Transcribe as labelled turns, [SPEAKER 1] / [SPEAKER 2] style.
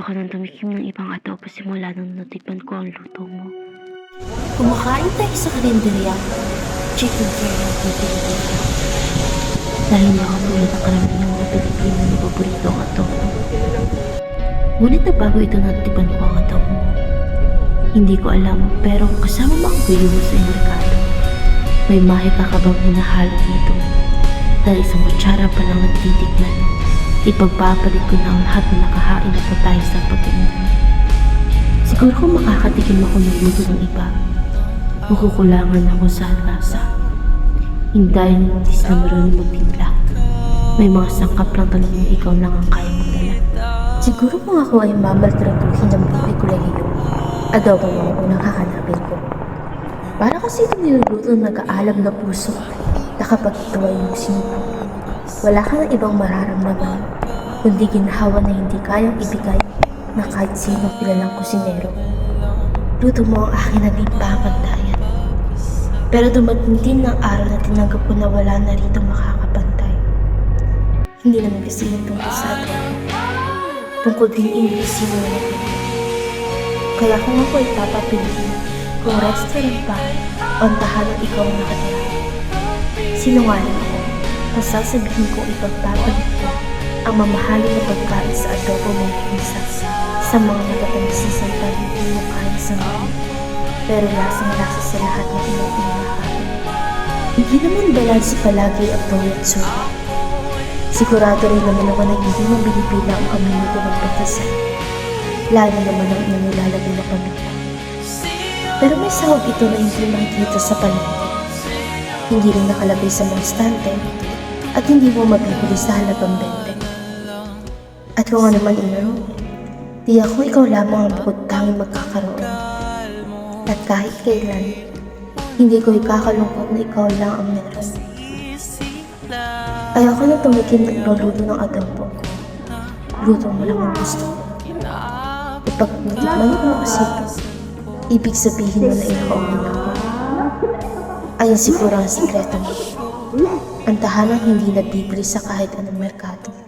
[SPEAKER 1] ayoko nang tumikim ng ibang adobo simula nang natikman ko ang luto mo.
[SPEAKER 2] Kumakain tayo sa karinderya. Chicken curry ang pipiliin ko. Dahil hindi ako tulad ng karamihan mga Pilipino na paborito ang adobo. Ngunit na bago ito natikman ko ang adobo mo. Hindi ko alam pero kasama mo ang guyuho sa merkado. May mahika ka bang hinahalo dito? Dahil isang kutsara pa lang nagtitikman. Ipagpapalit ko na ang lahat na nakahain na pa tayo sa pag-iinom. Siguro kung makakatikim ako ng luto ng iba, makukulangan ako sa lasa. Hindi dahil nandis na marunong magtimpla. May mga sangkap lang talagang ikaw lang ang kaya magdala. Siguro kung ako ay mamaltratuhin ng buhay ko lang iyo, adobo mo ang unang hahanapin ko. Para kasi ito niluluto ng nag-aalam na puso na kapag ito ay nagsinupo, wala ka ng ibang mararamdaman, kundi ginhawa na hindi kayang ibigay na kahit sino kilalang kusinero. Luto mo ang aking nagpapagdayan. Pero dumating din ng araw na tinanggap ko na wala na rito makakapantay. Hindi naman kasi yung tungkol sa atin. Tungkol din hindi sino na natin. Kaya kung ako ay papapiliin, kung restaurant pa o ang tahanang ikaw ang nakatira, sinungaling ako kung sasabihin kong ipagpapalit ko ang mamahalin na pagkain sa adobo mong pinsa sa mga matatanisang paligid mo kaya sa mga. Pero lasang-lasa sa lahat ng pinag-iinakain. Hindi naman balansi palagi ang toyo at suka. Sigurado rin naman ako na hindi mo binibila ang minuto ng pagkasal. Lalo naman ang iyong nilalagay na paminta. Pero may sahog ito na hindi makikita sa paligid. Hindi rin nakalagay sa mga stante at hindi mo mabibili sa halagang 20. At kung ano man inaroon, tiyak ko ikaw lamang ang bukod tanging magkakaroon. At kahit kailan, hindi ko ikakalungkot na ikaw lang ang meron. Ayoko na tumikim ng luto ng adobo ko. Luto mo lang ang gusto ko. Kapag natikman ko kasi ito, ibig sabihin mo na inakaulin ako. Ayun siguro ang sikreto mo. Ang tahanang hindi nabibili sa kahit anong merkado.